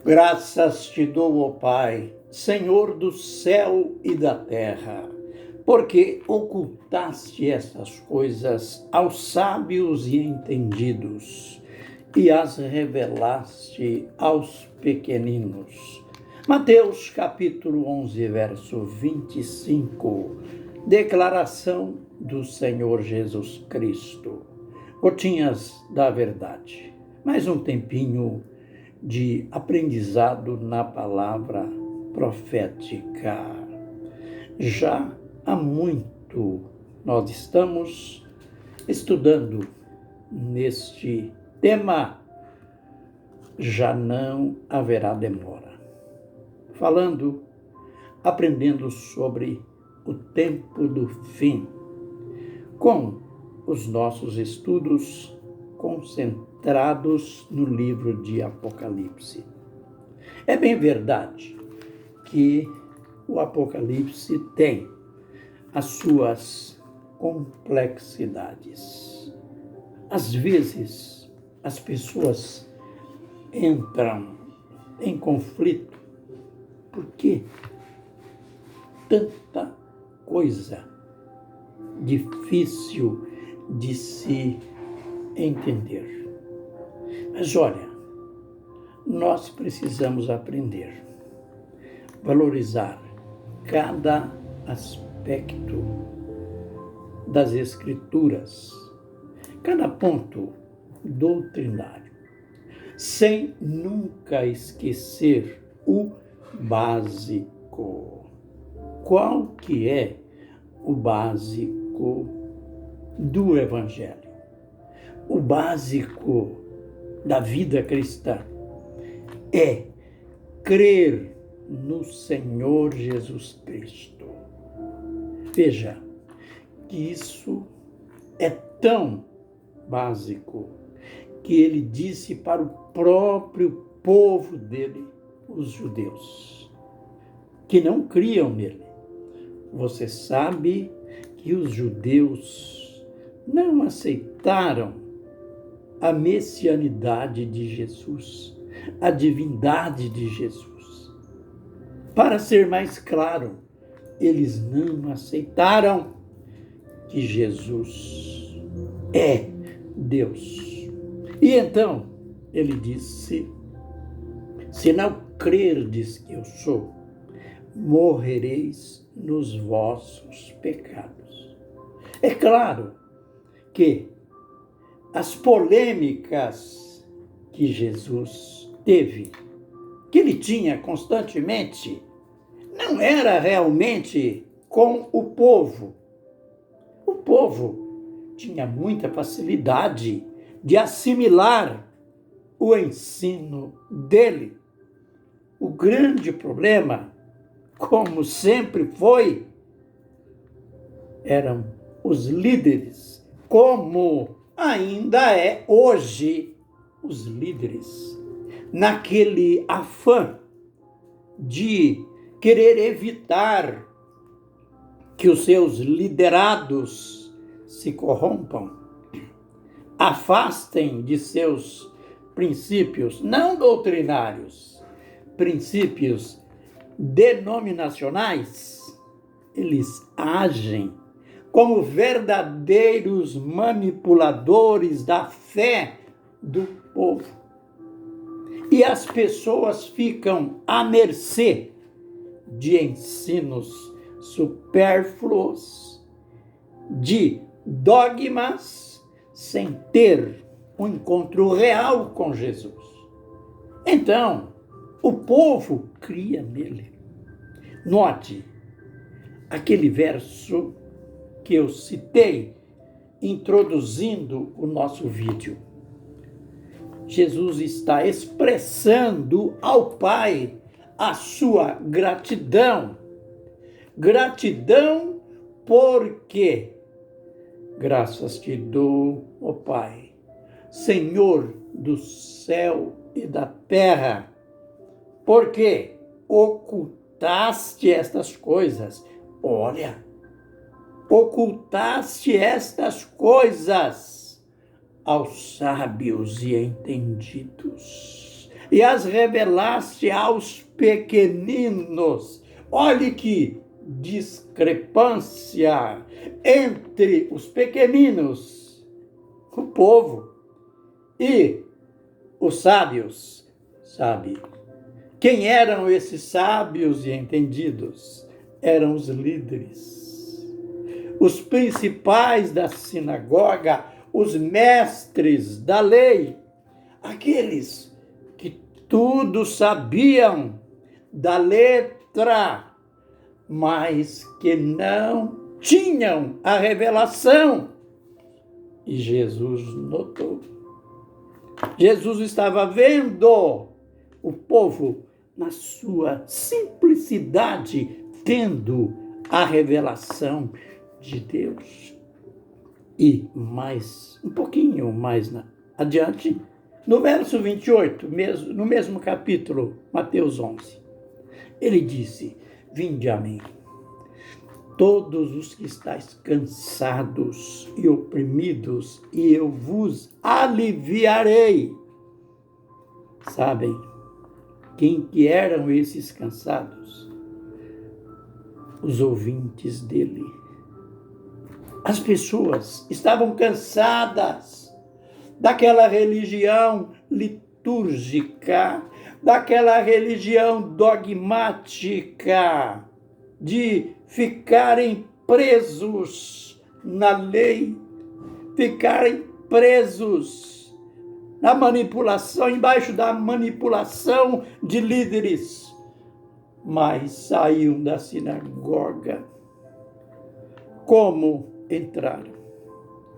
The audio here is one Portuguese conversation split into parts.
Graças te dou, ó Pai, Senhor do céu e da terra, porque ocultaste estas coisas aos sábios e entendidos e as revelaste aos pequeninos. Mateus capítulo 11, verso 25, declaração do Senhor Jesus Cristo. Gotinhas da verdade. Mais um tempinho de aprendizado na palavra profética. Já há muito nós estamos estudando neste tema, já não haverá demora. Aprendendo sobre o tempo do fim, com os nossos estudos concentrados no livro de Apocalipse. É bem verdade que o Apocalipse tem as suas complexidades. Às vezes, as pessoas entram em conflito porque tanta coisa difícil de se entender. Mas olha, nós precisamos aprender, valorizar cada aspecto das Escrituras, cada ponto doutrinário, sem nunca esquecer o básico. Qual que é o básico do Evangelho? O básico da vida cristã é crer no Senhor Jesus Cristo. Veja que isso é tão básico que ele disse para o próprio povo dele, os judeus, que não criam nele. Você sabe que os judeus não aceitaram a messianidade de Jesus, a divindade de Jesus. Para ser mais claro, eles não aceitaram que Jesus é Deus. E então, ele disse: se não crerdes que eu sou, morrereis nos vossos pecados. É claro que as polêmicas que Jesus teve, que ele tinha constantemente, não era realmente com o povo. O povo tinha muita facilidade de assimilar o ensino dele. O grande problema, como sempre foi, eram os líderes, como ainda é hoje os líderes, naquele afã de querer evitar que os seus liderados se corrompam, afastem de seus princípios, não doutrinários, princípios denominacionais. Eles agem como verdadeiros manipuladores da fé do povo. E as pessoas ficam à mercê de ensinos supérfluos, de dogmas, sem ter um encontro real com Jesus. Então, o povo cria nele. Note aquele verso que eu citei, introduzindo o nosso vídeo. Jesus está expressando ao Pai a sua gratidão. Gratidão porque graças te dou, ó Pai, Senhor do céu e da terra, porque ocultaste estas coisas. Olha, ocultaste estas coisas aos sábios e entendidos. e as revelaste aos pequeninos. Olhe que discrepância entre os pequeninos, o povo, e os sábios. Sabe? Quem eram esses sábios e entendidos? Eram os líderes, os principais da sinagoga, os mestres da lei, aqueles que tudo sabiam da letra, mas que não tinham a revelação. E Jesus notou. Jesus estava vendo o povo na sua simplicidade, tendo a revelação de Deus. E um pouquinho mais adiante, no verso 28, no mesmo capítulo, Mateus 11, ele disse: vinde a mim, todos os que estáis cansados e oprimidos, e eu vos aliviarei. Sabem quem que eram esses cansados? Os ouvintes dele. As pessoas estavam cansadas daquela religião litúrgica, daquela religião dogmática, de ficarem presos na lei, ficarem presos na manipulação, embaixo da manipulação de líderes. Mas saíam da sinagoga. Como entraram?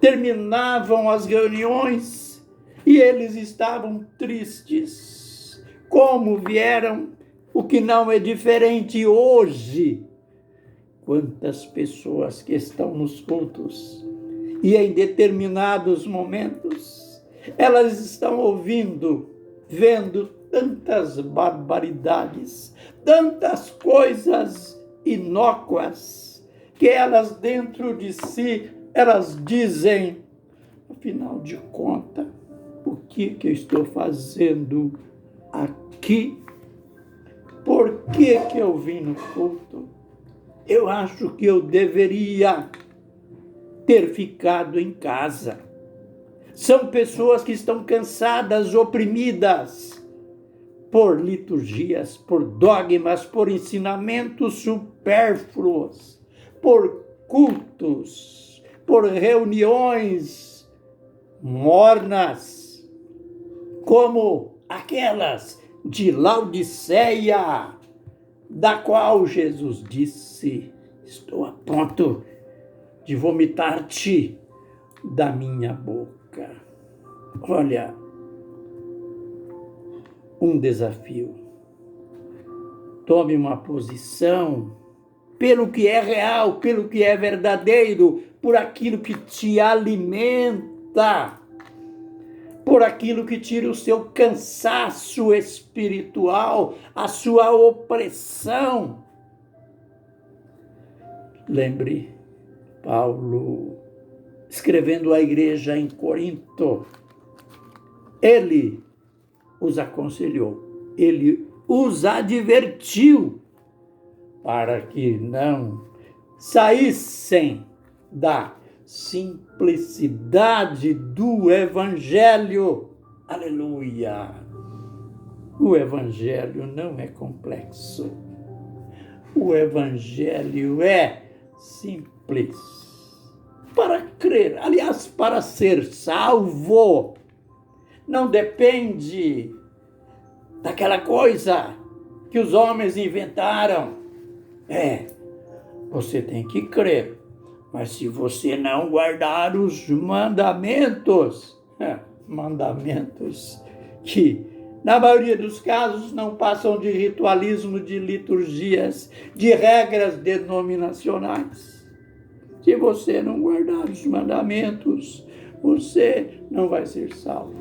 Terminavam as reuniões e eles estavam tristes. Como vieram? O que não é diferente hoje. Quantas pessoas que estão nos cultos e em determinados momentos elas estão ouvindo, vendo tantas barbaridades, tantas coisas inócuas, que elas dentro de si, elas dizem, afinal de contas, o que eu estou fazendo aqui? Por que eu vim no culto? Eu acho que eu deveria ter ficado em casa. São pessoas que estão cansadas, oprimidas por liturgias, por dogmas, por ensinamentos supérfluos, por cultos, por reuniões mornas, como aquelas de Laodiceia, da qual Jesus disse: estou a ponto de vomitar-te da minha boca. Olha, um desafio. Tome uma posição pelo que é real, pelo que é verdadeiro, por aquilo que te alimenta, por aquilo que tira o seu cansaço espiritual, a sua opressão. Lembre, Paulo, escrevendo à igreja em Corinto, ele os aconselhou, ele os advertiu para que não saíssem da simplicidade do Evangelho. Aleluia! O Evangelho não é complexo. O Evangelho é simples. Para crer, aliás, para ser salvo, não depende daquela coisa que os homens inventaram. Você tem que crer, mas se você não guardar os mandamentos, mandamentos que, na maioria dos casos, não passam de ritualismo, de liturgias, de regras denominacionais. Se você não guardar os mandamentos, você não vai ser salvo.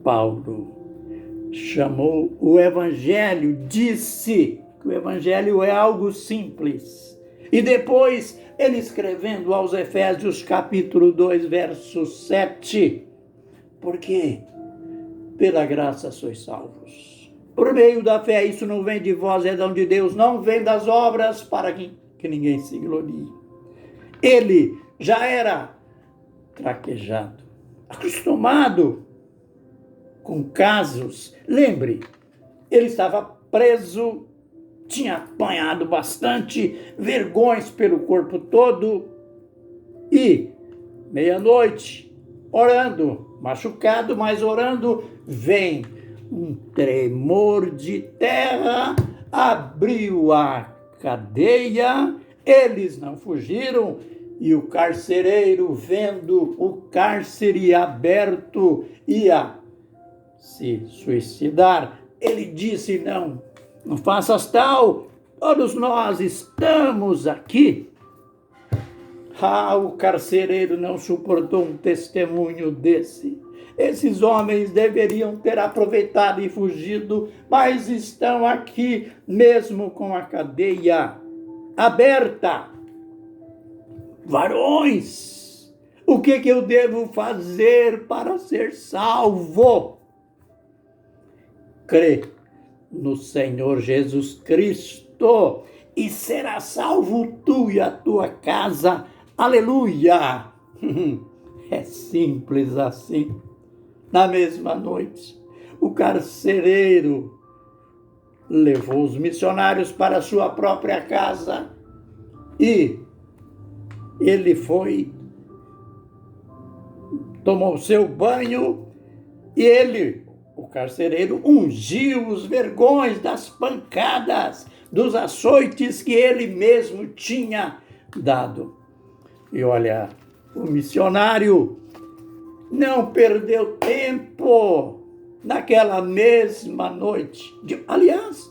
Paulo chamou o Evangelho, disse que o Evangelho é algo simples. E depois, ele escrevendo aos Efésios, capítulo 2, verso 7, porque pela graça sois salvos. Por meio da fé, isso não vem de vós, é dom de Deus, não vem das obras, para que ninguém se glorie. Ele já era traquejado, acostumado com casos. Lembre, ele estava preso, tinha apanhado bastante, vergões pelo corpo todo, e meia-noite, orando, machucado, mas orando, vem um tremor de terra, abriu a cadeia, eles não fugiram, e o carcereiro, vendo o cárcere aberto, ia se suicidar. Ele disse: não faças tal, todos nós estamos aqui. O carcereiro não suportou um testemunho desse. Esses homens deveriam ter aproveitado e fugido, mas estão aqui mesmo com a cadeia aberta. Varões, o que eu devo fazer para ser salvo? Crê no Senhor Jesus Cristo e será salvo tu e a tua casa. Aleluia! É simples assim. Na mesma noite, o carcereiro levou os missionários para sua própria casa e ele tomou seu banho e o carcereiro, ungiu os vergões das pancadas, dos açoites que ele mesmo tinha dado. E olha, o missionário não perdeu tempo naquela mesma noite.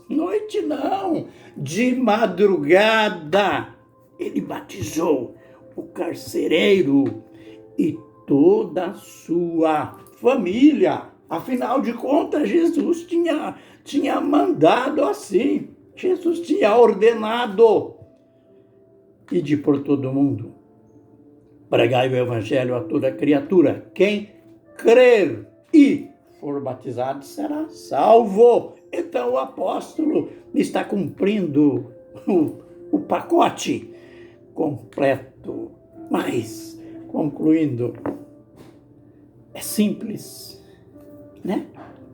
Noite não, de madrugada, ele batizou o carcereiro e toda a sua família. Afinal de contas, Jesus tinha mandado assim. Jesus tinha ordenado. Ide por todo mundo, pregai o evangelho a toda criatura. Quem crer e for batizado será salvo. Então o apóstolo está cumprindo o pacote completo. Mas, concluindo, é simples, né?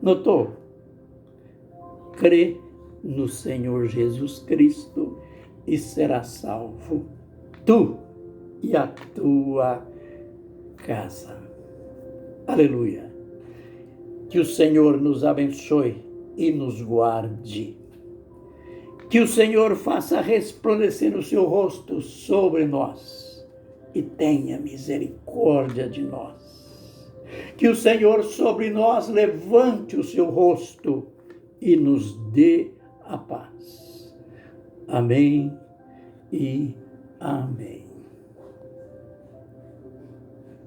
Notou? Crê no Senhor Jesus Cristo e será salvo, tu e a tua casa. Aleluia. Que o Senhor nos abençoe e nos guarde. Que o Senhor faça resplandecer o seu rosto sobre nós e tenha misericórdia de nós. Que o Senhor sobre nós levante o seu rosto e nos dê a paz. Amém e amém.